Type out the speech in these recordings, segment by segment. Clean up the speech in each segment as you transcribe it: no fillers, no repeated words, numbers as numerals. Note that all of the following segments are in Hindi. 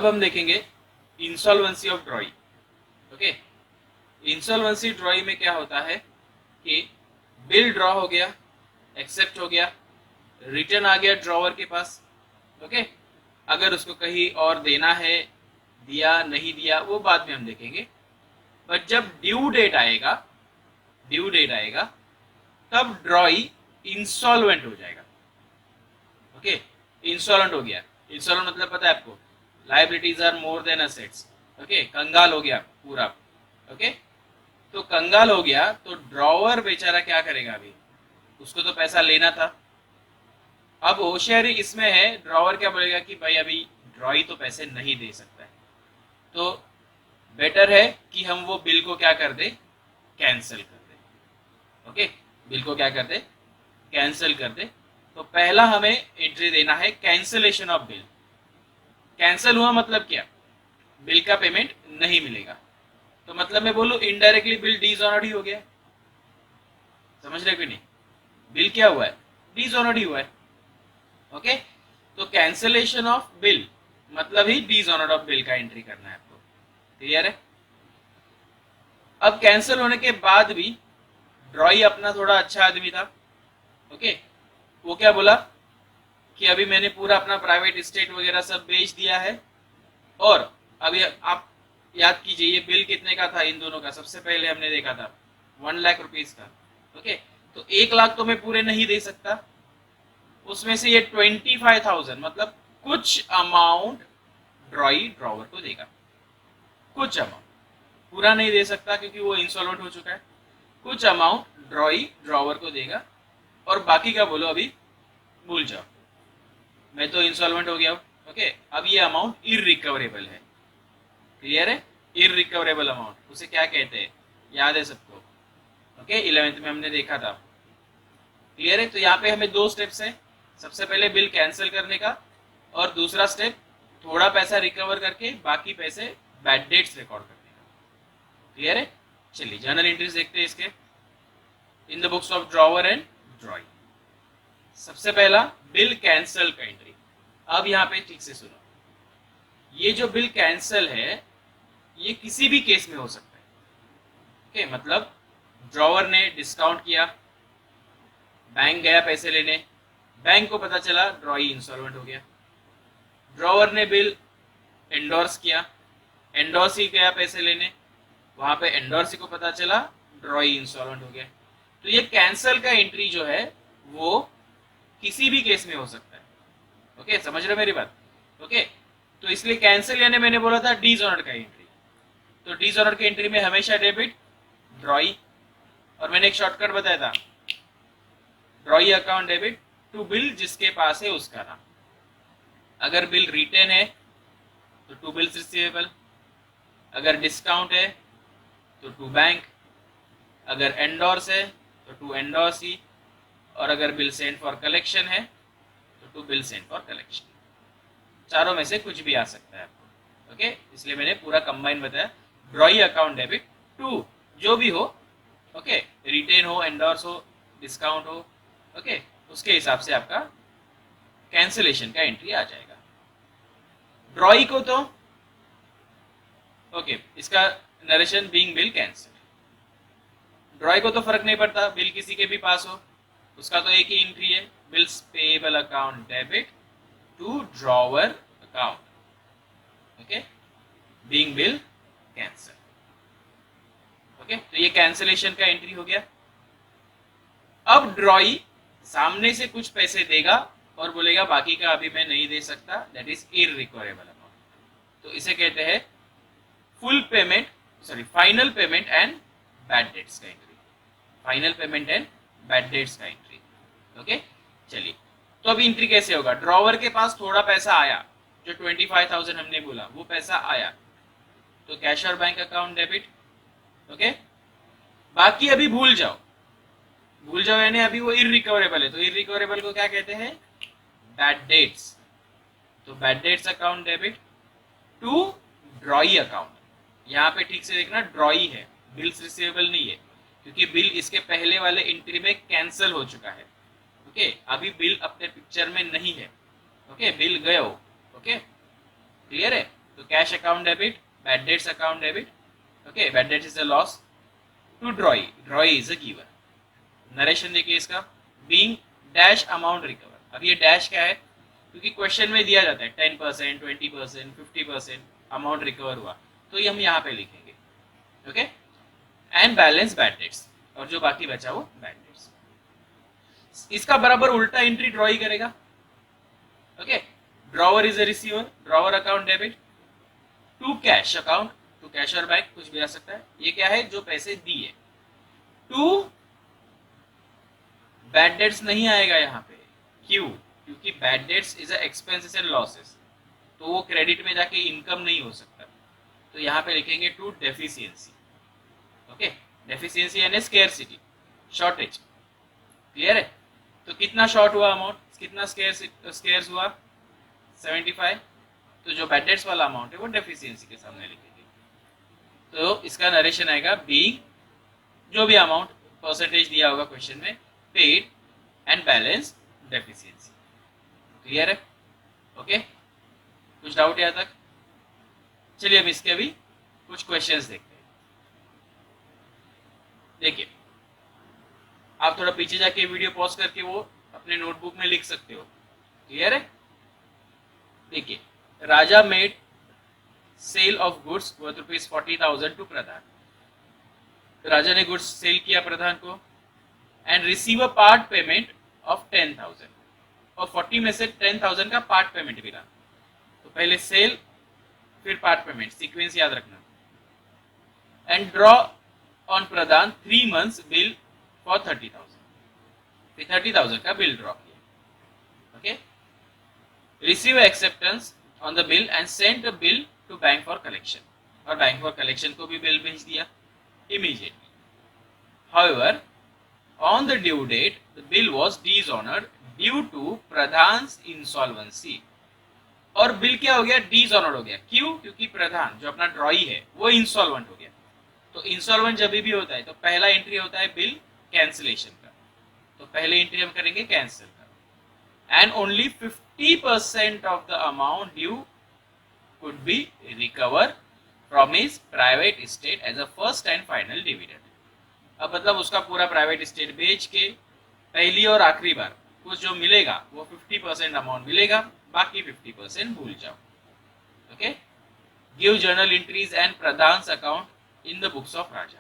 अब हम देखेंगे इंसॉल्वेंसी ऑफ ड्रॉई। ओके, इंसॉल्वेंसी ड्रॉई में क्या होता है कि बिल ड्रॉ हो गया, एक्सेप्ट हो गया, रिटर्न आ गया ड्रॉवर के पास। ओके, अगर उसको कहीं और देना है, दिया नहीं दिया वो बाद में हम देखेंगे, बट जब ड्यू डेट आएगा तब ड्रॉई इंसॉल्वेंट हो जाएगा। ओके, इंसॉल्वेंट हो गया। इंसॉल्वेंट मतलब पता है आपको, liabilities are more than assets. Okay, कंगाल हो गया पूरा। ओके, तो कंगाल हो गया तो ड्रॉवर बेचारा क्या करेगा, अभी उसको तो पैसा लेना था। अब होशियारी इसमें है, ड्रॉवर क्या बोलेगा कि भाई अभी ड्रॉई तो पैसे नहीं दे सकता है, तो बेटर है कि हम वो बिल को क्या कर दे, कैंसिल कर दे। ओके, बिल को क्या कर दे, कैंसिल कर दे। तो पहला हमें एंट्री देना है कैंसिलेशन ऑफ बिल। कैंसिल हुआ मतलब क्या, बिल का पेमेंट नहीं मिलेगा। तो मतलब मैं बोलूं इनडायरेक्टली बिल डिसऑनर्ड ही हो गया। समझ रहे कि नहीं, बिल क्या हुआ है, डिसऑनर्ड ही हुआ है। ओके, तो कैंसिलेशन ऑफ बिल मतलब ही डिसऑनर्ड ऑफ बिल का एंट्री करना है आपको। क्लियर है। अब कैंसिल होने के बाद भी ड्रॉई अपना थोड़ा अच्छा आदमी था। ओके, वो क्या बोला कि अभी मैंने पूरा अपना प्राइवेट एस्टेट वगैरह सब बेच दिया है, और अभी आप याद कीजिए ये बिल कितने का था इन दोनों का, सबसे पहले हमने देखा था 1 लाख रुपीज का। ओके, तो 1 लाख तो मैं पूरे नहीं दे सकता, उसमें से ये 25,000 मतलब कुछ अमाउंट ड्रॉई ड्रॉवर को देगा। कुछ अमाउंट, पूरा नहीं दे सकता क्योंकि वो इंसॉल्वेंट हो चुका है। कुछ अमाउंट ड्रॉई ड्रॉवर को देगा, और बाकी का बोलो अभी भूल जाओ, मैं तो इंसॉल्वेंट हो गया हूँ। ओके, अब ये अमाउंट इररिकवरेबल है। क्लियर है, इररिकवरेबल अमाउंट उसे क्या कहते हैं, याद है सबको। ओके, 11th में हमने देखा था। क्लियर है, तो यहाँ पे हमें 2 स्टेप्स हैं, सबसे पहले बिल कैंसिल करने का, और दूसरा स्टेप थोड़ा पैसा रिकवर करके बाकी पैसे बैड डेट्स रिकॉर्ड करने का। क्लियर है, चलिए जर्नल एंट्रीज देखते हैं इसके इन the books of drawer and ड्रॉई। सबसे पहला बिल कैंसल का एंट्री। अब यहाँ पे ठीक से सुनो, ये जो बिल कैंसल है ये किसी भी केस में हो सकता है। ओके, मतलब ड्रॉवर ने डिस्काउंट किया, बैंक गया पैसे लेने, बैंक को पता चला ड्रॉई इंसॉल्वेंट हो गया। ड्रॉवर ने बिल एंडोर्स किया, एंडोर्सी गया पैसे लेने, वहां पे एंडोर्सी को पता चला ड्रॉई इंसॉल्वेंट हो गया। तो ये कैंसल का एंट्री जो है वो किसी भी केस में हो सकता है। ओके, समझ रहे हो मेरी बात। ओके, तो इसलिए कैंसिल यानी मैंने बोला था डिसऑनर्ड का एंट्री, तो डिसऑनर्ड की एंट्री में हमेशा डेबिट ड्रॉई, और मैंने एक शॉर्टकट बताया था, drawee account debit to bill जिसके पास है उसका नाम। अगर बिल रिटेन है तो टू बिल्स रिसीवेबल, अगर डिस्काउंट है तो टू बैंक, अगर एंडोर्स है तो टू एंडोर्सी, और अगर बिल सेंड फॉर कलेक्शन है तो to bill send for collection. चारों में से कुछ भी आ सकता है आपको। ओके, इसलिए मैंने पूरा कंबाइन बताया, ड्रॉई अकाउंट डेबिट टू जो भी हो। ओके, रिटेन हो, एंडोर्स हो, डिस्काउंट हो, ओके, उसके हिसाब से आपका कैंसिलेशन का एंट्री आ जाएगा। ड्रॉई को तो ओके, इसका नरेशन बीइंग बिल कैंसिल। ड्रॉई को तो फर्क नहीं पड़ता, बिल किसी के भी पास हो, उसका तो एक ही एंट्री है, bills payable account debit to drawer account. Okay, being bill cancel. Okay, तो ये कैंसिलेशन का एंट्री हो गया। अब ड्रॉई सामने से कुछ पैसे देगा और बोलेगा बाकी का अभी मैं नहीं दे सकता, दैट इज इररिकवरेबल अमाउंट। तो इसे कहते हैं full payment, sorry final payment and bad debts का एंट्री। Final payment and bad debts का एंट्री। ओके, चलिए तो अभी एंट्री कैसे होगा, ड्रॉवर के पास थोड़ा पैसा आया, जो 25,000 हमने बोला वो पैसा आया, तो कैश और बैंक अकाउंट डेबिट। ओके, बाकी अभी भूल जाओ, भूल जाओ यानी अभी वो इररिकवरेबल है, तो इररिकवरेबल को क्या कहते हैं, बैड डेट्स। तो bad debts account debit to drawee account. यहाँ पे ठीक से देखना, ड्रॉई है, बिल्स रिसीवेबल नहीं है, क्योंकि बिल इसके पहले वाले एंट्री में कैंसिल हो चुका है। ओके, अभी बिल अपने पिक्चर में नहीं है। ओके, बिल गए हो। ओके, क्लियर है। तो cash account debit, bad debts account debit, okay, bad debts is a loss, to drawee, drawee is a giver. Narration देखिए इसका, बीइंग डैश अमाउंट रिकवर। अब ये डैश क्या है, क्योंकि क्वेश्चन में दिया जाता है 10%, 20%, 50% अमाउंट रिकवर हुआ, तो ये हम यहाँ पे लिखेंगे, okay. And balance bad debts, और जो बाकी बचा वो बैड डेट्स। इसका बराबर उल्टा एंट्री ड्रॉ ही करेगा, okay. Drawer is a receiver, drawer account debit, to cash account, to cash और बैंक कुछ भी आ सकता है, ये क्या है, जो पैसे दिए। टू बैड डेट्स नहीं आएगा यहाँ पे, क्यों, क्योंकि bad debts is a expenses and losses, तो वो क्रेडिट में जाके इनकम नहीं हो सकता, तो यहाँ पे लिखेंगे टू डेफिशिएंसी, ओके। डेफिशिएंसी यानी स्केर्सिटी, शॉर्टेज, क्लियर है। तो कितना शॉर्ट हुआ अमाउंट, कितना स्केर्स हुआ, 75, तो जो बैड डेट्स वाला अमाउंट है वो डेफिशिएंसी के सामने लिखेंगे। तो इसका नरेशन आएगा, बीइंग जो भी अमाउंट परसेंटेज दिया होगा क्वेश्चन में, paid and balance deficiency, clear है, ओके। कुछ डाउट यहाँ तक? चलिए हम इसके भी कुछ क्वेश्चंस देखते हैं। देखिए, आप थोड़ा पीछे जाके वीडियो पॉज करके वो अपने नोटबुक में लिख सकते हो, क्लियर है। देखिए, Raja made sale of goods worth ₹40,000 to Pradhan, Raja ने गुड्स सेल किया प्रधान को, and receive a part payment of 10,000, और 40 में से 10,000 का पार्ट पेमेंट मिला। तो पहले सेल फिर पार्ट पेमेंट, सीक्वेंस याद रखना। And draw on Pradhan 3 months bill for 30,000, फिर 30,000 का बिल ड्रॉ किया, okay. Receive acceptance on the bill and send the bill to bank for collection, और बैंक फॉर कलेक्शन को भी बिल भेज दिया immediately. However on the due date the bill was dishonored due to Pradhan's insolvency, और बिल क्या हो गया, डिसऑनर्ड हो गया, क्यों, क्योंकि प्रधान जो अपना ड्रॉई है वो इंसॉल्वेंट हो गया। तो इंसॉल्वेंट जब भी होता है तो पहला एंट्री होता है बिल कैंसिलेशन का, तो पहले एंट्री हम करेंगे कैंसिल का। And only 50% of the amount due could be recover from his private estate as a first and final dividend. अब मतलब उसका पूरा प्राइवेट एस्टेट बेच के पहली और आखिरी बार कुछ जो मिलेगा वो 50% अमाउंट मिलेगा, बाकी 50% भूल जाओ, okay. Give journal entries and Pradhan's account in the books of Raja,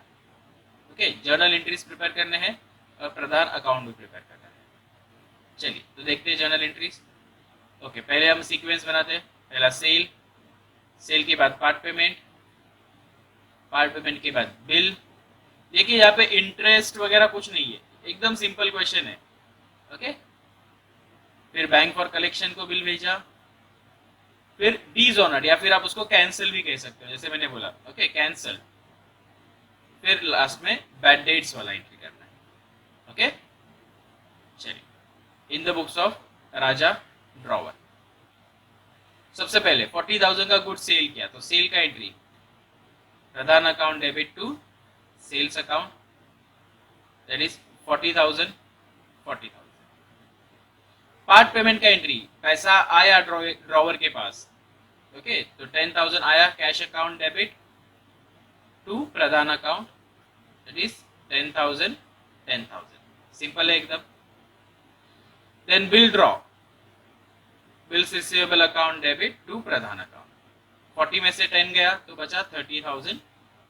okay. Journal entries prepare करने हैं और प्रधान अकाउंट भी प्रिपेयर करना है। चलिए तो देखते हैं जर्नल एंट्रीज, ओके। पहले हम सीक्वेंस बनाते हैं, पहला सेल, सेल के बाद पार्ट पेमेंट, पार्ट पेमेंट के बाद बिल। देखिए यहाँ पे इंटरेस्ट वगैरह कुछ नहीं है, एकदम सिंपल क्वेश्चन है, ओके। फिर बैंक फॉर कलेक्शन को बिल भेजा, फिर डिसऑनर्ड या फिर आप उसको कैंसिल भी कह सकते हो, जैसे मैंने बोला, ओके, कैंसिल। फिर लास्ट में बैड डेट्स वाला एंट्री करना है, ओके। चलिए, इन the books of Raja drawer, सबसे पहले 40,000 का गुड सेल किया, तो सेल का entry, Pradhan account debit to sales account, that is 40,000, 40,000। Part payment का एंट्री, पैसा आया ड्रॉवर के पास, ओके, तो 10,000 आया cash account debit to Pradhan account, that is 10,000, 10,000, simple है एकदम। Then bill draw, bills receivable account debit to Pradhan account, 40 में से 10 गया तो बचा 30,000,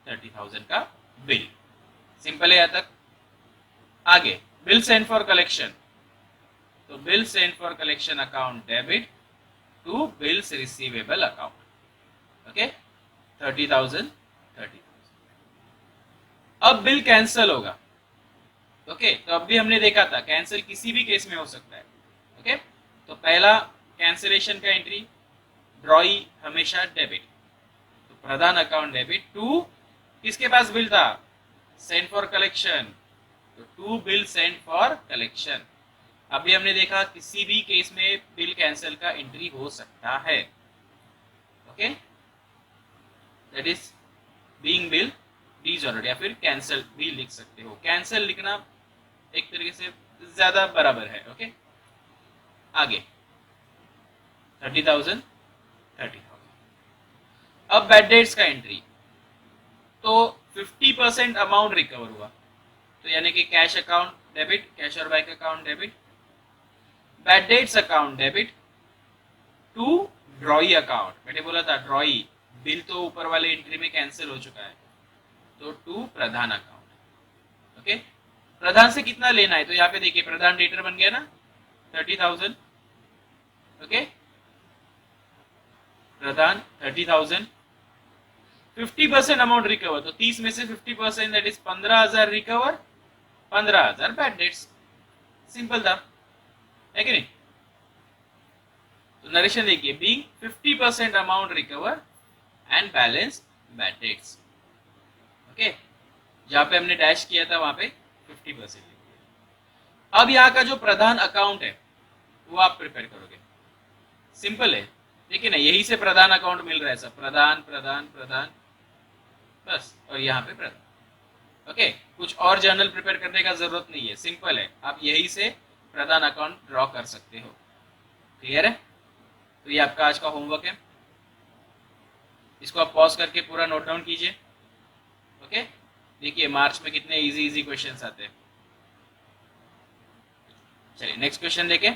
30,000 का बिल, सिंपल है यहाँ तक। आगे बिल सेंड फॉर कलेक्शन, तो bill send for collection account debit to bills receivable account, okay, 30,000, 30,000। अब बिल कैंसिल होगा, ओके, तो अब भी हमने देखा था कैंसिल किसी भी केस में हो सकता है, ओके। तो पहला कैंसिलेशन का एंट्री, ड्रॉई हमेशा डेबिट, तो प्रधान अकाउंट डेबिट टू किसके पास बिल था, सेंड फॉर कलेक्शन, तो to bill send for collection. अभी हमने देखा किसी भी केस में बिल कैंसिल का एंट्री हो सकता है, okay, that is being bill dishonoured, या फिर कैंसिल भी लिख सकते हो, कैंसिल लिखना एक तरीके से ज्यादा बराबर है, ओके। आगे 30,000, 30,000। अब बैड डेट्स का एंट्री, तो 50% अमाउंट रिकवर हुआ, तो यानी कि कैश अकाउंट डेबिट, कैश और bank account debit, bad debts account debit to drawee account. मैंने बोला था ड्रॉई बिल तो ऊपर वाले एंट्री में कैंसिल हो चुका है, तो टू प्रधान अकाउंट। ओके, प्रधान से कितना लेना है, तो यहाँ पे देखिए प्रधान डेटर बन गया ना 30,000। ओके, प्रधान 30,000, 50% अमाउंट रिकवर, तो 30 में से 50% that is 15,000 recover, 15,000 bad debts. Simple था, है कि नहीं? तो नरेशन देखिए, being 50% amount recover and balance bad debts. Okay, जहां पे हमने डैश किया था वहां पे 50%। अब यहाँ का जो प्रधान अकाउंट है वो आप प्रिपेयर करोगे, सिंपल है। देखिए ना, यही से प्रधान अकाउंट मिल रहा है सब, प्रधान प्रधान प्रधान, बस, और यहाँ पे प्रधान। ओके, कुछ और जर्नल प्रिपेयर करने का जरूरत नहीं है, सिंपल है, आप यही से प्रधान अकाउंट ड्रॉ कर सकते हो। क्लियर है? तो ये आपका आज का होमवर्क है, इसको आप पॉज करके पूरा नोट डाउन कीजिए। ओके, देखिए मार्च में कितने इजी इजी क्वेश्चंस आते हैं। चलिए नेक्स्ट क्वेश्चन देखें।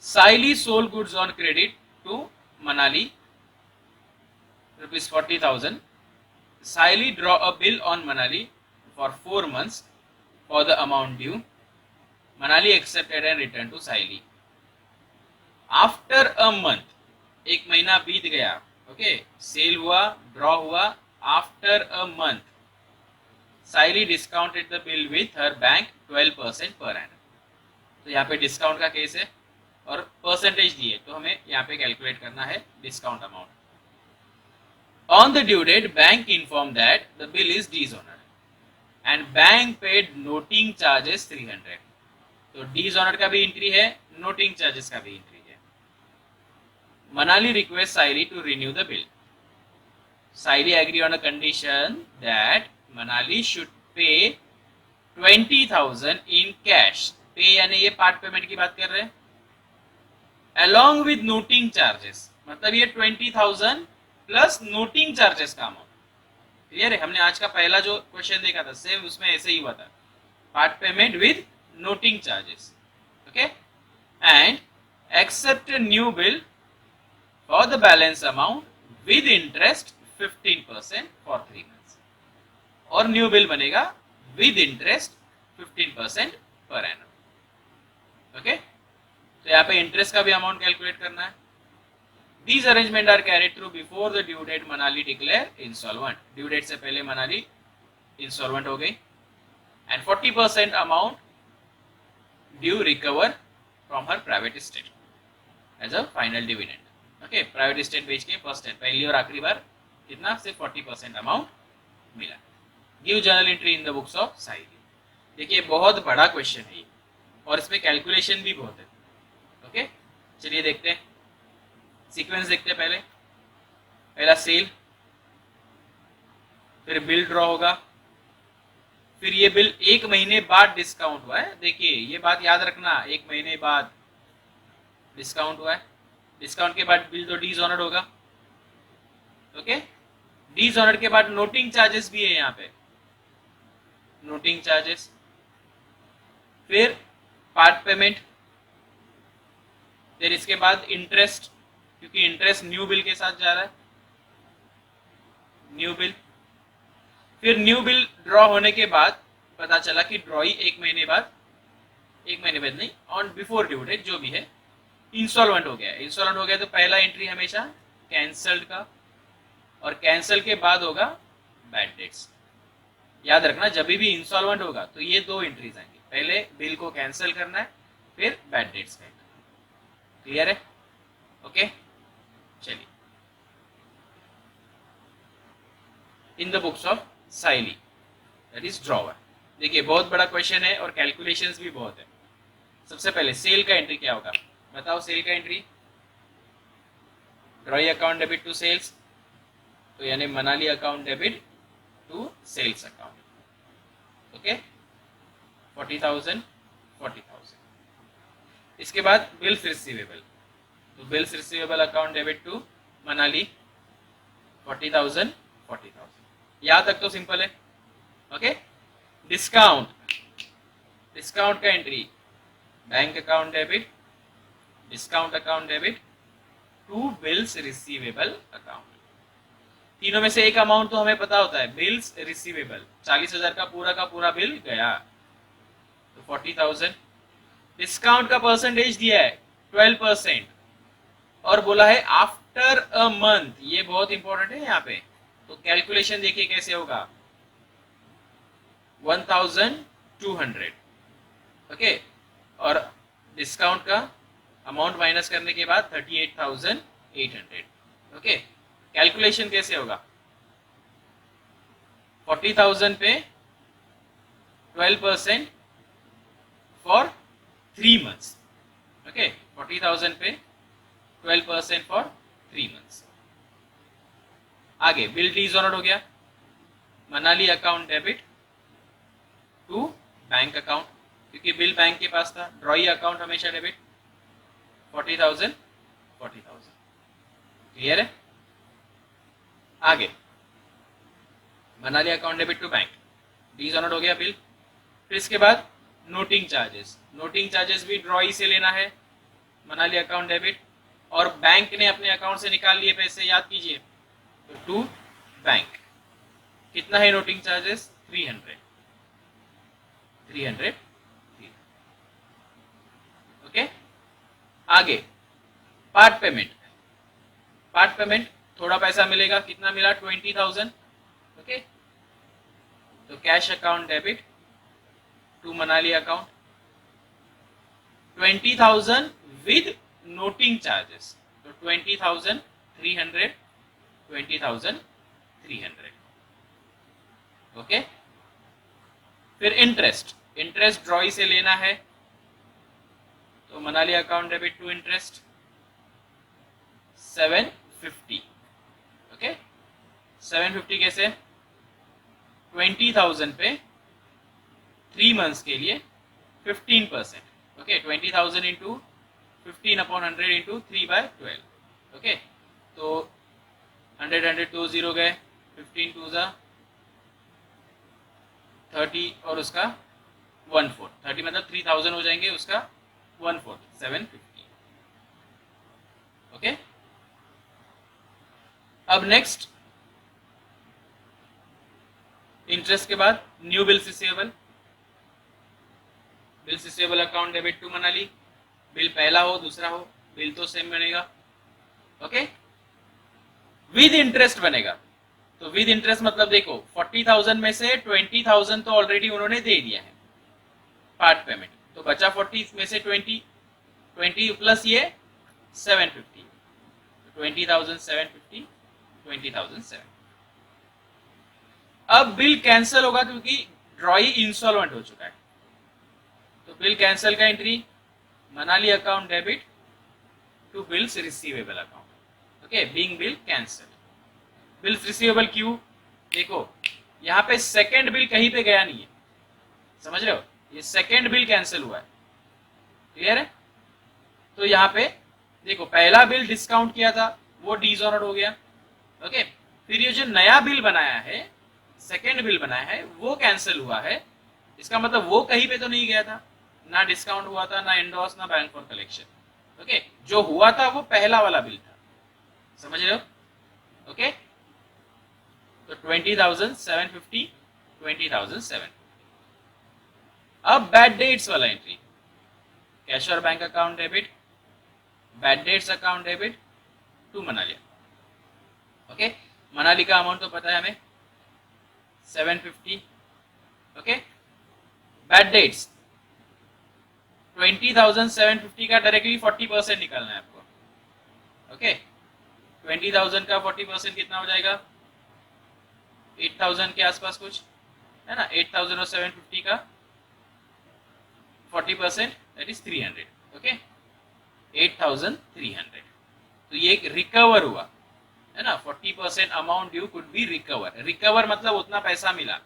Saili sold goods on credit to Manali ₹40,000. Saili draw a bill on Manali for 4 months for the amount due. Manali accepted and returned to Saili. After a month, एक महीना बीत गया, ओके, सेल हुआ, ड्रॉ हुआ, after a month Saili discounted the bill with her bank 12% per annum. तो यहाँ पे डिस्काउंट का केस है और परसेंटेज दिए, तो हमें यहाँ पे कैलकुलेट करना है discount amount. On the due date, bank informed that the bill is dishonored and bank paid noting charges 300. तो dishonored का भी एंट्री है, noting charges का भी एंट्री है। Manali requests Saili to renew the bill. Saili agree on a condition that Manali should pay 20,000 in cash. पे यानी ये पार्ट पेमेंट की बात कर रहे हैं, along with noting charges, मतलब ये 20,000 प्लस नोटिंग चार्जेस का अमाउंट। क्लियर है? हमने आज का पहला जो क्वेश्चन देखा था सेम उसमें ऐसे ही हुआ था, part payment with noting charges. Okay, and accept new bill for the balance amount with interest 15% for 3 months, और न्यू बिल बनेगा with interest 15% per annum. Okay, तो यहाँ पे इंटरेस्ट का भी अमाउंट कैलकुलेट करना है। These arrangements are carried through before the due date Manali declare insolvent. Due date से पहले मनाली insolvent हो गई, and 40% amount due recover from her private estate as a final dividend. Okay, private estate बेच के फर्स्ट टाइम, पहली और आखिरी बार कितना, सिर्फ 40% अमाउंट मिला। Give journal entry in the books of Saili. देखिए बहुत बड़ा क्वेश्चन है ये और इसमें कैलकुलेशन भी बहुत है। ओके, चलिए देखते हैं, सीक्वेंस देखते हैं। पहला सेल, फिर बिल ड्रॉ होगा, फिर ये बिल 1 महीने बाद डिस्काउंट हुआ है। देखिए ये बात याद रखना, 1 महीने बाद डिस्काउंट हुआ है, डिस्काउंट के बाद बिल तो डिसऑनर्ड होगा। ओके, डिसऑनर्ड के बाद नोटिंग चार्जेस भी है यहाँ पे, नोटिंग चार्जेस, फिर पार्ट पेमेंट, फिर इसके बाद इंटरेस्ट, क्योंकि इंटरेस्ट न्यू बिल के साथ जा रहा है, न्यू बिल, फिर न्यू बिल ड्रॉ होने के बाद पता चला कि ड्रॉई 1 महीने बाद, 1 महीने बाद नहीं, ऑन बिफोर ड्यू डेट जो भी है, इंस्टॉलमेंट हो गया। इंस्टॉलमेंट हो गया तो पहला एंट्री हमेशा कैंसल्ड का, और कैंसल के बाद होगा बैड डेट्स। याद रखना, जब भी इंस्टॉलमेंट होगा तो ये 2 एंट्रीज आएंगी, पहले बिल को कैंसिल करना है, फिर बैड डेट्स का। क्लियर है? ओके, चलिए इन the books of Saili that is drawer. देखिए बहुत बड़ा क्वेश्चन है और कैलकुलेशंस भी बहुत है। सबसे पहले सेल का एंट्री क्या होगा, बताओ? सेल का entry, drawee account debit to sales, तो यानी Manali account debit to sales account. Okay, 40,000 40,000। इसके बाद बिल्स रिसीवेबल, तो bills receivable account debit to Manali 40,000 40,000, यहां तक तो सिंपल है। ओके, डिस्काउंट, डिस्काउंट का entry bank account debit, discount account debit to bills receivable account. तीनों में से एक अमाउंट तो हमें पता होता है, बिल्स रिसीवेबल, 40,000 का पूरा बिल गया तो 40,000। डिस्काउंट का परसेंटेज दिया है 12% और बोला है आफ्टर अ मंथ, ये बहुत इंपॉर्टेंट है यहाँ पे। तो कैलकुलेशन देखिए कैसे होगा, 1,200, ओके, और डिस्काउंट का अमाउंट माइनस करने के बाद 38,800। ओके, कैलकुलेशन कैसे होगा, 40,000 पे 12% फॉर 3 मंथ्स। ओके, 40,000 पे 12% फॉर 3 मंथ्स। आगे बिल डिसऑनर्ड हो गया, Manali account debit to bank account, क्योंकि बिल बैंक के पास था, ड्रॉई अकाउंट हमेशा डेबिट, 40,000 40,000। क्लियर है? आगे Manali account debit to bank, dishonoured हो गया बिल। फिर इसके बाद नोटिंग चार्जेस, नोटिंग चार्जेस भी ड्रॉई से लेना है, मनाली अकाउंट डेबिट, और बैंक ने अपने अकाउंट से निकाल लिए पैसे, याद कीजिए, तो टू बैंक। कितना है नोटिंग चार्जेस, 300। ओके, आगे पार्ट पेमेंट, पार्ट पेमेंट थोड़ा पैसा मिलेगा, कितना मिला, 20,000। ओके, तो cash account debit to Manali account, 20,000 with noting charges, तो 20,300, 20,300। ओके, फिर इंटरेस्ट, इंटरेस्ट ड्रॉई से लेना है, तो Manali account debit to interest 750। Okay, 750 कैसे, 20,000 पे 3 मंथ्स के लिए 15%। Okay, 20,000 into 15/100 into 3/12। ओके, तो 100 2 0 गए, 15 2 जा 30 और उसका 1/4, 30 मतलब 3,000 हो जाएंगे, उसका 1/4 750। ओके, अब नेक्स्ट इंटरेस्ट के बाद new bills receivable, bills receivable account debit to Manali, bill पहला हो दूसरा हो बिल तो सेम बनेगा। ओके, विद इंटरेस्ट बनेगा, तो विद इंटरेस्ट मतलब देखो 40,000 में से 20,000 तो ऑलरेडी उन्होंने दे दिया है पार्ट पेमेंट, तो बचा 40 में से 20 प्लस ये 750, 20,750, 20,750। अब बिल कैंसिल होगा क्योंकि ड्रॉई इंस्टॉलमेंट हो चुका है, तो बिल कैंसिल का entry Manali account debit to bills receivable account. Okay, being bill cancel, bills receivable क्यों, देखो यहाँ पे सेकंड बिल कहीं पे गया नहीं है, समझ रहे हो, ये सेकंड बिल कैंसिल हुआ है। क्लियर है? तो यहाँ पे देखो पहला बिल डिस्काउंट किया था वो डिसऑनर्ड हो गया। ओके, फिर ये जो नया बिल बनाया है, सेकंड बिल बनाया है, वो कैंसिल हुआ है, इसका मतलब वो कहीं पे तो नहीं गया था, ना डिस्काउंट हुआ था, ना एंडोर्स, ना बैंक फॉर कलेक्शन। ओके, जो हुआ था वो पहला वाला बिल था, समझ रहे हो? ओके, तो 20,750, 20,750। अब बैड डेट्स वाला एंट्री, कैश और bank account debit, bad debts account debit to Manali. Okay, Manali का अमाउंट तो पता है हमें 750। ओके, बैड डेट्स 20,750 का डायरेक्टली 40% निकालना है आपको। ओके, 20,000 का 40% कितना हो जाएगा, 8,000 के आसपास कुछ है ना, 8,000 और 750 का 40% दैट इज 300। ओके, 8,300, तो ये एक रिकवर हुआ है ना, 40% amount due could be recover, recover मतलब उतना पैसा मिला।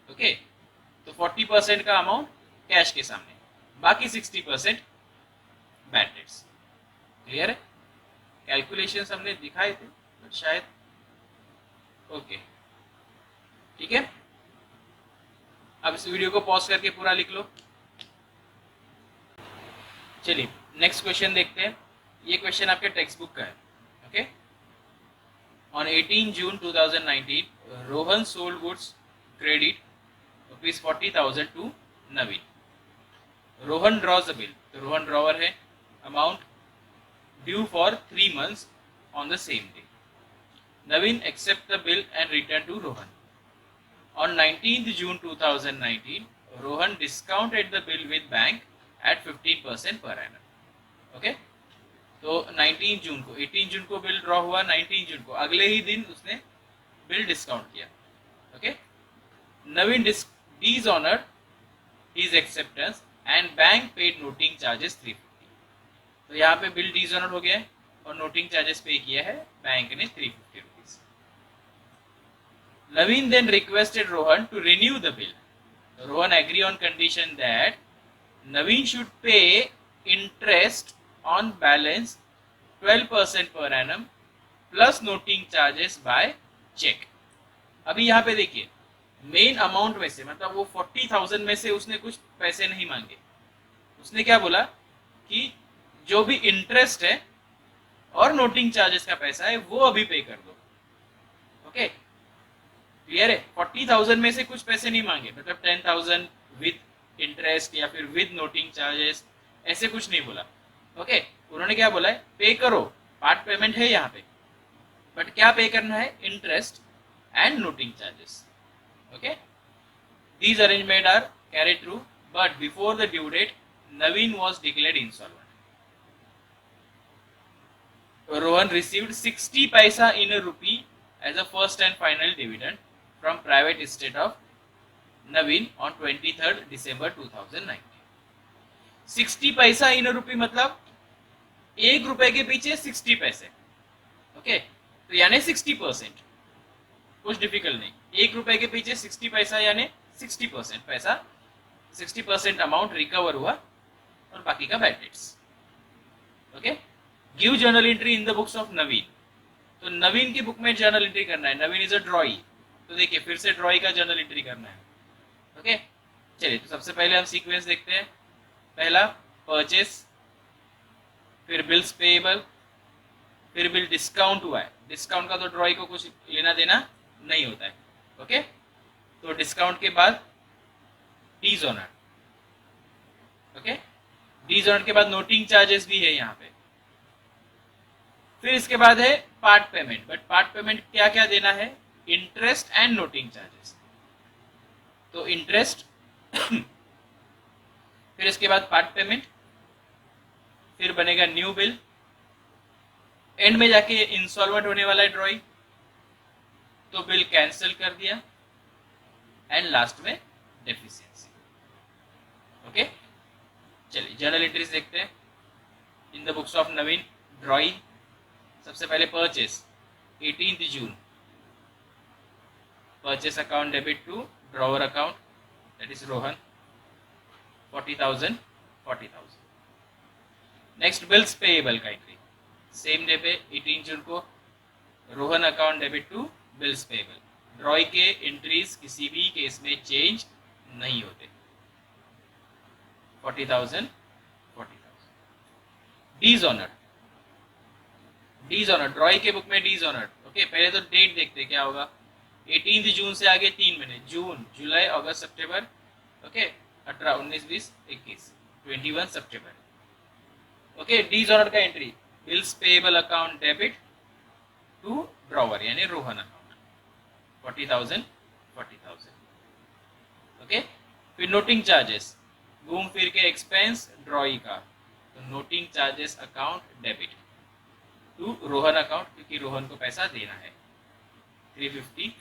ओके, तो 40% का अमाउंट कैश के सामने, बाकी 60% बैड डेट्स। क्लियर है? कैलकुलेशंस हमने दिखाए थे, शायद। ओके ठीक है, अब इस वीडियो को पॉज करके पूरा लिख लो। चलिए नेक्स्ट क्वेश्चन देखते हैं। ये क्वेश्चन आपके टेक्स्ट बुक का है। Okay, on 18 June 2019 Rohan sold goods credit ₹40,000 to Naveen. Rohan draws the bill, तो रोहन ड्रॉवर है, amount due for 3 months on the same day. Naveen accept the bill and return to Rohan. On 19th June 2019, Rohan discounted the bill with bank at 15% per annum. Okay? तो 19 जून को 18 जून को बिल ड्रॉ हुआ, 19 जून को अगले ही दिन उसने बिल डिस्काउंट किया। Okay, Naveen dishonoured his acceptance and bank paid noting charges 350। तो यहाँ पे बिल डिसऑनर्ड हो गया है और नोटिंग चार्जेस पे किया है बैंक ने 350 rupees. Naveen then requested Rohan to renew the bill. Rohan agree on condition that Naveen should pay interest on balance 12% per annum plus noting charges by check। अभी यहाँ पे देखिए मेन अमाउंट में से, मतलब वो 40,000 में से उसने कुछ पैसे नहीं मांगे। उसने क्या बोला कि जो भी इंटरेस्ट है और नोटिंग चार्जेस का पैसा है वो अभी पे कर दो। ओके क्लियर है, 40,000 में से कुछ पैसे नहीं मांगे, मतलब 10,000 विद इंटरेस्ट या फिर विद नोटिंग चार्जेस, ऐसे कुछ नहीं बोला। ओके उन्होंने क्या बोला है, पे करो, पार्ट पेमेंट है यहाँ पे, बट क्या पे करना है, interest and noting charges. Okay these arrangement are carried through but before the due date Naveen was declared insolvent. Rohan received 60 paisa in a rupee as a first and final dividend from private estate of Naveen on 23rd December 2019। 60 paisa इन रूपी मतलब 1 रुपए के पीछे 60 पैसे। ओके तो यानी 60%, कुछ डिफिकल्ट नहीं। 1 रुपए के पीछे 60 पैसा यानी 60% पैसा, 60% अमाउंट रिकवर हुआ और बाकी का bad debts. Okay give journal entry in the books of Naveen. तो नवीन की बुक में जर्नल एंट्री करना है। नवीन इज अ ड्रॉई, तो देखिए फिर से ड्रॉई का जर्नल एंट्री करना है। ओके चलिए तो सबसे पहले हम सीक्वेंस देखते हैं। पहला परचेस, फिर बिल्स पेएबल, फिर बिल डिस्काउंट हुआ है। डिस्काउंट का तो ड्रॉई को कुछ लेना देना नहीं होता है। ओके तो डिस्काउंट के बाद डिसऑनर्ड। ओके डिसऑनर्ड के बाद नोटिंग चार्जेस भी है यहाँ पे। फिर इसके बाद है part payment, but part payment क्या क्या देना है, इंटरेस्ट एंड नोटिंग चार्जेस। तो इंटरेस्ट फिर इसके बाद पार्ट पेमेंट, फिर बनेगा न्यू बिल, एंड में जाके इंस्टॉलमेंट होने वाला है ड्रॉइंग, तो बिल कैंसिल कर दिया, एंड लास्ट में डेफिशिएंसी। ओके चलिए जर्नल एंट्रीज देखते हैं in the books of Naveen drawing. सबसे पहले purchase 18th June, purchase account debit to drawer account that is Rohan 40,000। Next bills payable का एंट्री सेम डे पे 18 जून को Rohan account debit to bills payable. Drawee के एंट्रीज किसी भी केस में चेंज नहीं होते। 40,000। डिसऑनर्ड ड्रॉई के बुक में डिसऑनर्ड। ओके पहले तो डेट देखते क्या होगा। 18 जून से आगे 3 महीने, जून जुलाई अगस्त सितंबर। ओके 18 19 20 21 21 सितंबर। ओके डिसऑनर्ड का entry bills payable account debit to drawer यानी रोहन अकाउंट 40,000। ओके फिर नोटिंग चार्जेस, घूम फिर के एक्सपेंस ड्रॉई का, तो noting charges account debit to Rohan account, क्योंकि रोहन को पैसा देना है 350।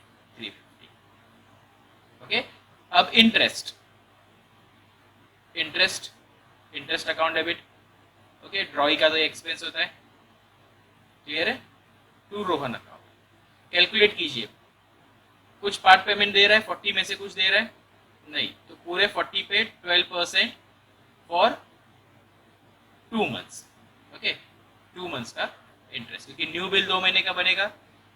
ओके अब interest account debit. Okay drawee का तो एक्सपेंस होता है, क्लियर है, टू रोहन अकाउंट। कैलकुलेट कीजिए, कुछ पार्ट पेमेंट दे रहा है, 40 में से कुछ दे रहा है नहीं, तो पूरे 40 पे 12% फॉर 2 months। ओके 2 months का इंटरेस्ट, क्योंकि न्यू बिल 2 महीने का बनेगा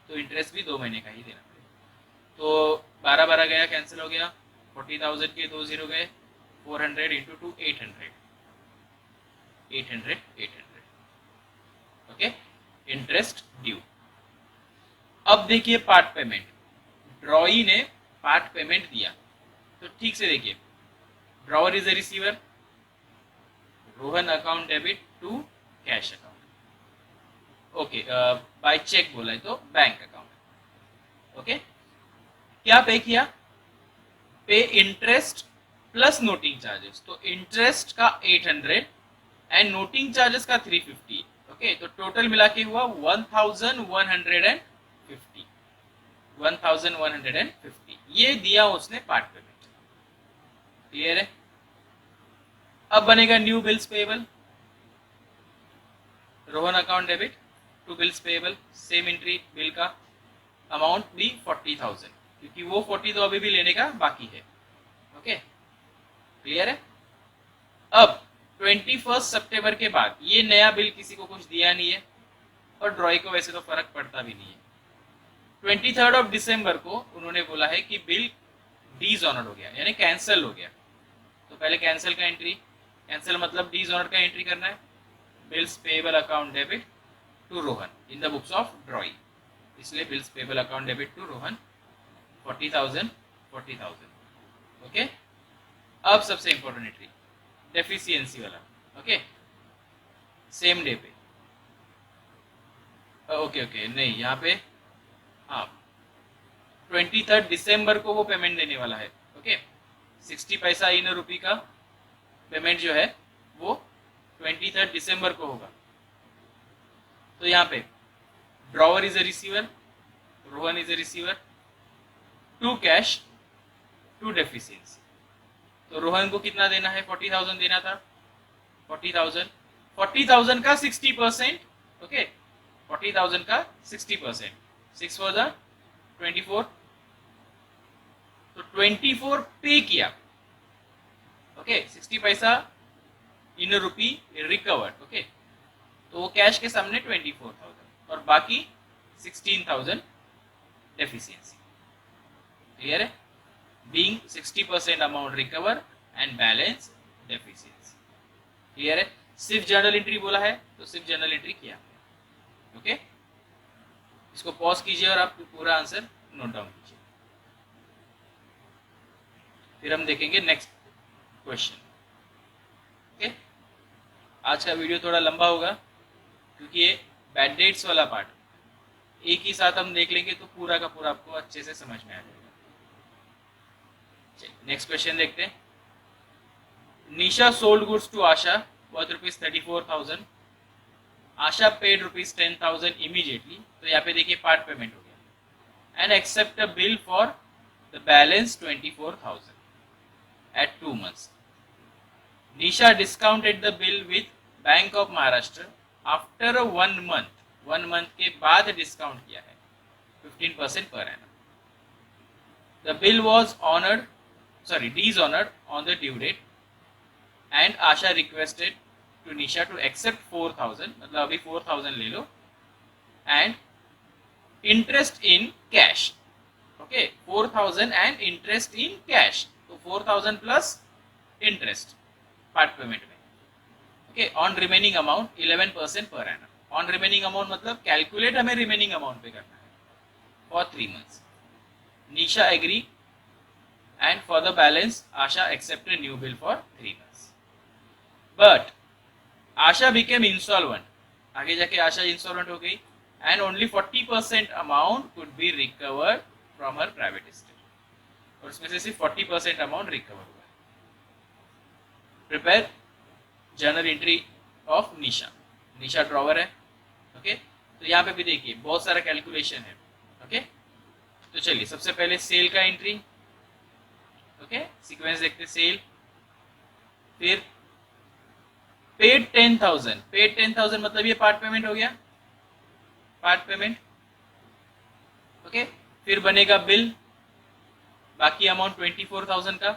तो इंटरेस्ट भी 2 महीने का ही देना पड़ेगा। तो 12 गया, कैंसिल हो गया, 40,000 के 2 जीरो गए, 400 इंटू 2 800, 800 ओके, इंटरेस्ट ड्यू। अब देखिए पार्ट पेमेंट, ड्रॉई ने पार्ट पेमेंट दिया, तो ठीक से देखिए, drawer is a receiver, Rohan account debit to cash account, okay, by cheque बोला है तो बैंक अकाउंट, ओके। क्या पे किया, पे इंटरेस्ट प्लस नोटिंग चार्जेस, तो इंटरेस्ट का 800 एंड नोटिंग चार्जेस का 350, ओके, तो टोटल मिला के हुआ 1150, 1150 ये दिया उसने पार्ट पेमेंट, क्लियर है। अब बनेगा new bills payable, Rohan account debit to bills payable, same entry, bill का अमाउंट भी 40,000, क्योंकि वो 40 तो अभी भी लेने का बाकी है, ओके, क्लियर है। अब 21 सितंबर के बाद ये नया बिल किसी को कुछ दिया नहीं है, और ड्रॉई को वैसे तो फर्क पड़ता भी नहीं है। 23 दिसंबर को उन्होंने बोला है कि बिल डीजॉनर्ड हो गया, यानी कैंसिल हो गया। तो पहले कैंसिल का एंट्री, कैंसिल मतलब डीजॉनर्ड का एंट्री करना है, bills payable account debit to Rohan in the books of drawee, इसलिए bills payable account debit to Rohan 40,000, okay. अब सबसे इंपॉर्टेंट एंट्री डेफिशिएंसी वाला, ओके, सेम डे पे, ओके नहीं यहाँ पे, हाँ 23 दिसंबर को वो पेमेंट देने वाला है, ओके, 60 पैसा इन रुपी का पेमेंट जो है वो 23 दिसंबर को होगा। तो यहाँ पे drawer is a receiver, Rohan is a receiver, to cash to deficiency, तो रोहन को कितना देना है, 40,000 देना था, 40,000 का 60%, ओके, 40,000 का 60%, 6 फॉर द 24, तो 24 पे किया, ओके, 60 पैसा इन रुपी रिकवर्ड, ओके, तो वो कैश के सामने 24,000 और बाकी 16,000 डेफिशिएंसी, क्लियर है, being 60% amount recover and balance deficiency, clear है। सिर्फ जर्नल एंट्री बोला है तो सिर्फ जर्नल एंट्री किया, ओके। इसको पॉज कीजिए और आप पूरा आंसर नोट डाउन कीजिए, फिर हम देखेंगे नेक्स्ट क्वेश्चन, ओके। आज का वीडियो थोड़ा लंबा होगा क्योंकि ये बैड डेट्स वाला पार्ट एक ही साथ हम देख लेंगे तो पूरा का पूरा आपको अच्छे से समझ में आ जाएगा। नेक्स्ट क्वेश्चन देखते हैं। Nisha sold goods to Asha worth ₹34,000, Asha paid ₹10,000 immediately, तो यहाँ पे देखिए पार्ट पेमेंट हो गया, and accept a bill for the balance 24,000 at 2 months. Nisha discounted the bill with Bank of Maharashtra after 1 month. 1 month के बाद डिस्काउंट किया है 15% per annum. The bill was dishonored on the due date, and Asha requested to Nisha to accept 4,000, मतलब अभी 4,000 ले लो, and interest in cash, okay, 4,000 and interest in cash, तो 4,000 प्लस इंटरेस्ट पार्ट पेमेंट में, okay, on remaining amount 11% per annum. On remaining amount मतलब कैलकुलेट हमें रिमेनिंग अमाउंट पे करना है for 3 months. Nisha agree and for the balance Asha accept new bill for 3 months. But Asha became insolvent, आगे जाके आशा इंसॉल्वेंट हो गई, and only 40% amount could be recovered from her private estate, और उसमें से सिर्फ 40% अमाउंट रिकवर हुआ है। Prepare journal entry of Nisha, Nisha drawer है, ओके। तो यहाँ पे भी देखिए बहुत सारा कैलकुलेशन है, ओके। तो चलिए सबसे पहले सेल का एंट्री, ओके, सीक्वेंस देखते, सेल, फिर पेड 10,000, पेड 10,000 मतलब ये पार्ट पेमेंट हो गया, पार्ट पेमेंट, ओके। फिर बनेगा बिल, बाकी अमाउंट 24,000 का,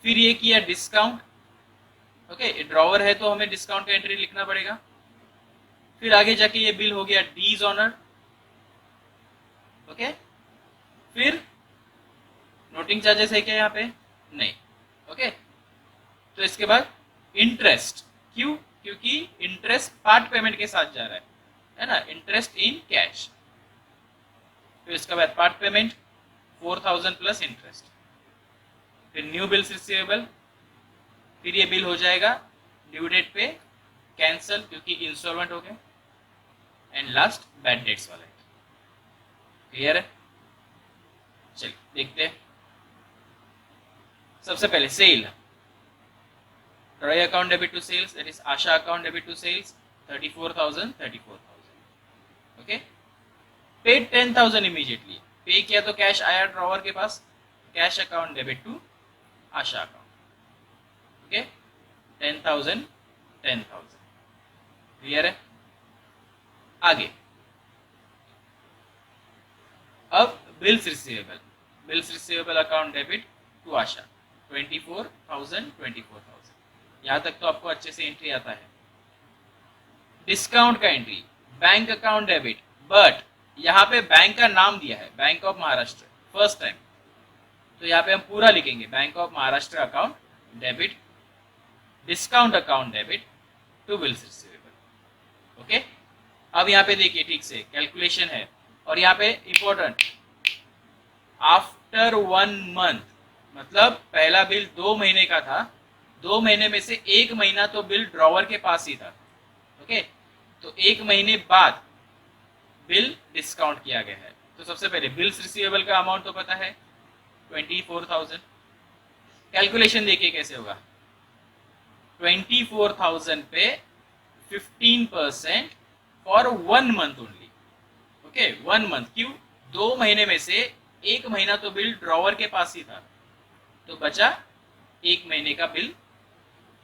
फिर ये किया डिस्काउंट, ओके, ड्रॉवर है तो हमें डिस्काउंट का एंट्री लिखना पड़ेगा, फिर आगे जाके ये बिल हो गया डीजॉनर्ड, ओके, फिर नोटिंग चार्जेस है क्या यहाँ पे? नहीं। ओके, तो इसके बाद इंटरेस्ट, क्यों? क्योंकि इंटरेस्ट पार्ट पेमेंट के साथ जा रहा है ना, इंटरेस्ट इन कैश। फिर इसके बाद पार्ट पेमेंट 4000 प्लस इंटरेस्ट, फिर न्यू बिल्स रिसीवेबल, फिर ये बिल हो जाएगा ड्यू डेट पे कैंसल क्योंकि इंस्टॉलमेंट हो गए, एंड लास्ट बैड डेट्स वाला है। क्लियर है? चलिए देखते हैं। सबसे पहले sale, drawee account debit to sales, that is Asha account debit to sales 34,000 34,000। Okay, paid 10,000 immediately, pay किया तो कैश आया ड्रॉवर के पास, cash account debit to Asha account. Okay, 10,000 10,000। Clear है? आगे अब bills receivable, bills receivable account debit to Asha 24,000 24,000। यहां तक तो आपको अच्छे से एंट्री आता है। डिस्काउंट का entry, bank account debit, but यहाँ पे बैंक का नाम दिया है bank of Maharashtra first time, तो यहाँ पे हम पूरा लिखेंगे bank of Maharashtra account debit discount account debit to bills receivable. Okay, अब यहाँ पे देखिए ठीक से कैलकुलेशन है, और यहाँ पे इंपॉर्टेंट आफ्टर 1 मंथ, मतलब पहला बिल 2 महीने का था, 2 महीने में से 1 महीना तो बिल ड्रॉवर के पास ही था। ओके, तो 1 महीने बाद बिल डिस्काउंट किया गया है। तो सबसे पहले बिल्स रिसीवेबल का अमाउंट तो पता है 24,000। कैलकुलेशन देखिए कैसे होगा, 24,000 पे 15% for 1 month only. Okay, 1 month, क्यों? 2 महीने में से 1 महीना तो बिल ड्रॉवर के पास ही था, तो बचा 1 महीने का बिल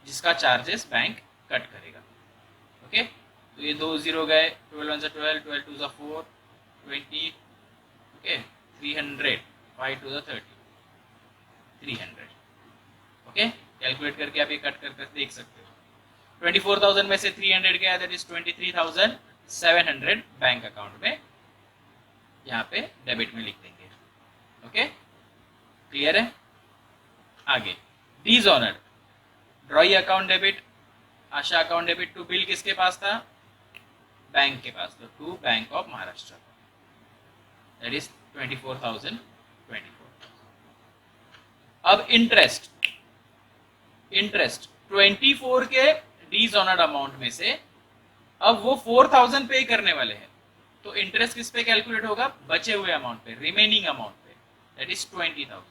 जिसका चार्जेस बैंक कट करेगा। ओके, तो ये 2 0 गए, 12 1 12, 12 2 4, 20। ओके, 300, 5 2 30, 300। ओके, कैलकुलेट करके आप ये कट कर देख सकते हो। 24,000 में से 300 गया, दैट इज 23,700 बैंक अकाउंट में यहाँ पे डेबिट में लिख देंगे। ओके, क्लियर है? आगे dishonoured, drawee account debit, Asha account debit to bill किसके पास था? बैंक के पास, तो to bank of Maharashtra, that is 24,000 24,000। अब इंटरेस्ट, इंटरेस्ट 24 के डिसऑनर्ड अमाउंट में से अब वो 4,000 पे करने वाले हैं, तो इंटरेस्ट किस पे कैलकुलेट होगा? बचे हुए अमाउंट पे, रिमेनिंग अमाउंट पे, दैट इज 20,000।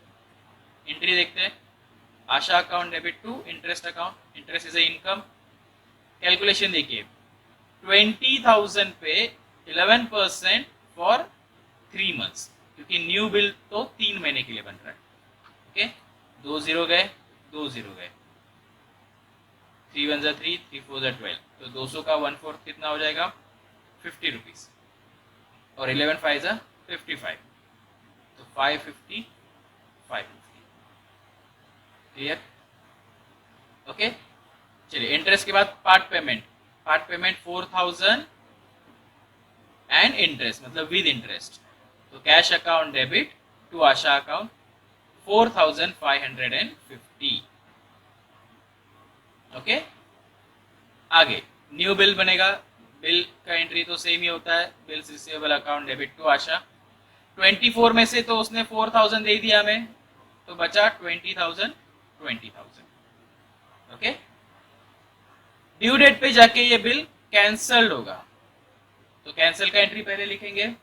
एंट्री देखते हैं, Asha account debit to interest account, interest is a income. Calculation देखिए, 20,000 पे 11% फॉर 3 मंथ्स, क्योंकि न्यू बिल तो 3 महीने के लिए बन रहा है। ओके, 2 0 गए, 2 0 गए, 3 1 3, 3 4 12, तो 200 का 1/4 कितना हो जाएगा? 50 रुपीज, और 11 5 55, तो 550 550। क्लियर? ओके, चलिए इंटरेस्ट के बाद part payment, part payment 4,000 and interest, मतलब विद इंटरेस्ट, तो cash account debit to Asha account 4,550। Okay, आगे न्यू बिल बनेगा, बिल का एंट्री तो सेम ही होता है, bills receivable account debit to Asha. 24 में से तो उसने 4,000 दे दिया हमें, तो बचा 20,000 20,000। ओके, ड्यू डेट पे जाके ये बिल कैंसल्ड होगा, तो कैंसिल का एंट्री पहले लिखेंगे,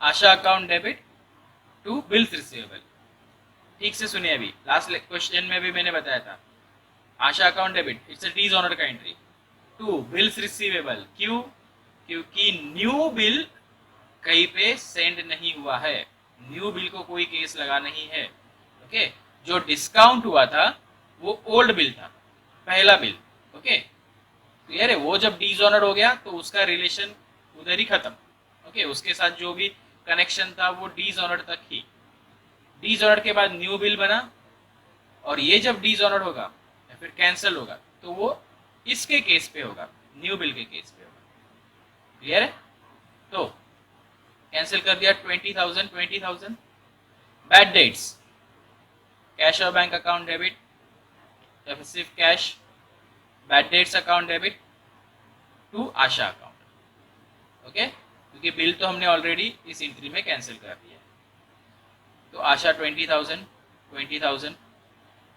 Asha account debit to bills receivable. ठीक से सुनिए, अभी लास्ट क्वेश्चन में भी मैंने बताया था, Asha account debit it's a dishonour का एंट्री टू बिल्स रिसीवेबल, क्यों? क्योंकि न्यू बिल कहीं पे सेंड नहीं हुआ है, न्यू बिल को कोई केस लगा नहीं है। ओके, जो डिस्काउंट हुआ था वो ओल्ड बिल था, पहला बिल। ओके, क्लियर है? वो जब डिसऑनर हो गया तो उसका रिलेशन उधर ही खत्म। ओके, उसके साथ जो भी कनेक्शन था वो डिसऑनर तक ही। डिसऑनर के बाद न्यू बिल बना, और ये जब डिसऑनर होगा या फिर कैंसिल होगा तो वो इसके केस पे होगा, न्यू बिल के केस पे होगा। क्लियर है? तो कैंसिल कर दिया 20,000 बैड डेट्स, कैश और बैंक अकाउंट डेबिट या फिर सिर्फ cash, bad debts account debit to Asha account. Okay, क्योंकि बिल तो हमने ऑलरेडी इस एंट्री में कैंसिल कर दिया है। तो आशा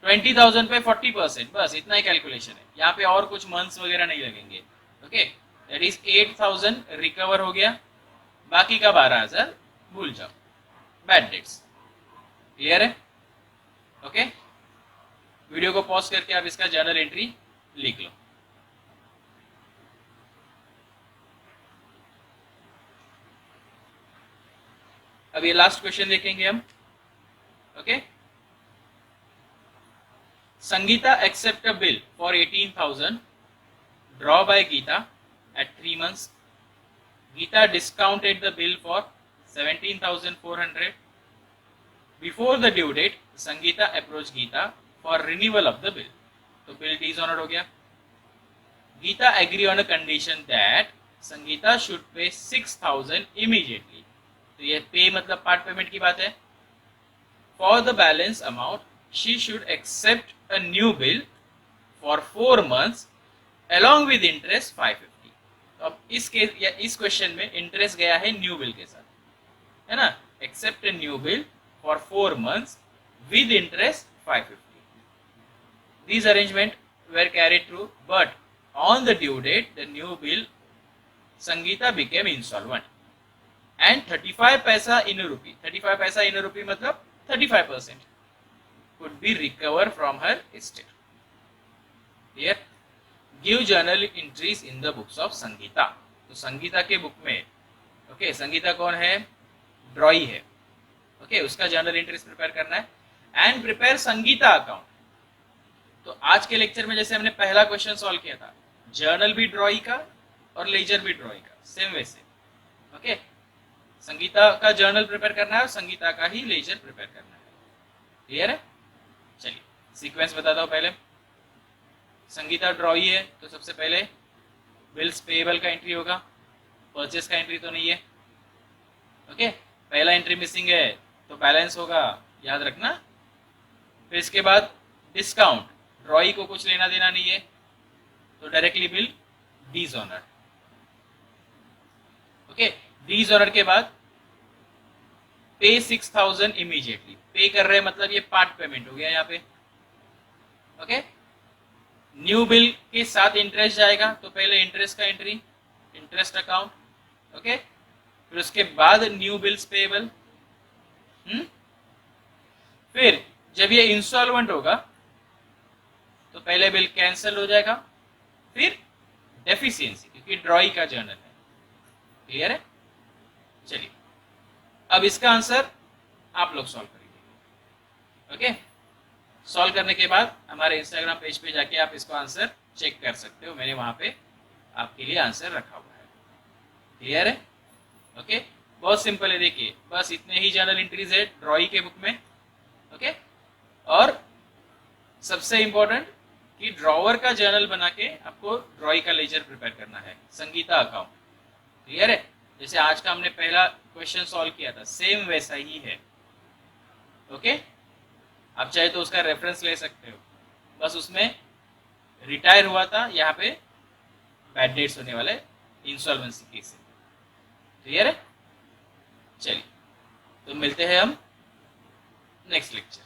20,000 पे 40%, बस इतना ही कैलकुलेशन है। यहाँ पे और कुछ मंथ्स वगैरह नहीं लगेंगे। ओके, दैट इज 8,000 रिकवर हो गया, बाकी का 12,000 भूल जाओ, बैड डेट्स। क्लियर है? ओके, वीडियो को पॉज करके आप इसका जर्नल एंट्री लिख लो। अब ये लास्ट क्वेश्चन देखेंगे हम। Okay, Sangeeta accept a bill for 18,000 draw by Geeta at 3 months. Geeta discounted the bill for 17,400. Before the due date, Sangeeta approached Geeta for renewal of the bill. तो bill dishonored हो गया। Geeta agree on a condition that Sangeeta should pay 6,000 immediately. तो ये पे मतलब पार्ट पेमेंट की बात है। For the balance amount, she should accept a new bill for 4 months along with interest 550. तो अब इस केस या इस क्वेश्चन में इंटरेस्ट गया है न्यू बिल के साथ, है ना। Accept a new bill for 4 months with interest 550. These arrangement were carried through, but on the due date, the new bill Sangeeta became insolvent and 35 paisa in a rupee. 35 paisa in a rupee मतलब 35% could be recovered from her estate. Here, give journal entries in the books of Sangeeta. तो संगीता के बुक में, ओके, संगीता कौन है? ड्रॉई है। ओके, उसका जर्नल एंट्रीज प्रिपेयर करना है एंड प्रिपेयर संगीता अकाउंट। तो आज के लेक्चर में जैसे हमने पहला क्वेश्चन सॉल्व किया था, जर्नल भी ड्रॉई का और लेजर भी ड्रॉई का, सेम वैसे। ओके, संगीता का जर्नल प्रिपेयर करना है और संगीता का ही लेजर प्रिपेयर करना है। क्लियर है? चलिए सीक्वेंस बताता हूँ। पहले संगीता ड्रॉई है तो सबसे पहले बिल्स पेएबल का एंट्री होगा, परचेस का एंट्री तो नहीं है। ओके, पहला एंट्री मिसिंग है तो बैलेंस होगा, याद रखना। फिर इसके बाद डिस्काउंट, ड्रॉई को कुछ लेना देना नहीं है तो directly bill dishonour. Okay, dishonour के बाद पे 6,000 इमीडिएटली, पे कर रहे हैं मतलब ये पार्ट पेमेंट हो गया यहाँ पे। ओके, न्यू बिल के साथ इंटरेस्ट जाएगा तो पहले इंटरेस्ट का एंट्री, इंटरेस्ट अकाउंट। ओके, फिर उसके बाद न्यू बिल्स पेएबल। फिर जब ये इंस्टॉलमेंट होगा तो पहले बिल कैंसिल हो जाएगा, फिर डेफिशिएंसी, क्योंकि ड्रॉई का जर्नल है। क्लियर है? चलिए अब इसका आंसर आप लोग सॉल्व करेंगे। ओके, सॉल्व करने के बाद हमारे इंस्टाग्राम पेज पे जाके आप इसको आंसर चेक कर सकते हो, मैंने वहां पे आपके लिए आंसर रखा हुआ है। क्लियर है? ओके, बहुत सिंपल है। देखिए बस इतने ही जर्नल एंट्रीज है ड्रॉई के बुक में। ओके, और सबसे इंपॉर्टेंट कि ड्रॉवर का जर्नल बना के आपको ड्रॉई का लेजर प्रिपेयर करना है, संगीता अकाउंट। क्लियर है? जैसे आज का हमने पहला क्वेश्चन सॉल्व किया था, सेम वैसा ही है। ओके, आप चाहे तो उसका रेफरेंस ले सकते हो। बस उसमें रिटायर हुआ था, यहाँ पे बैड डेट्स होने वाले इंसॉल्वेंसी केस है। क्लियर है? चलिए तो मिलते हैं हम नेक्स्ट लेक्चर।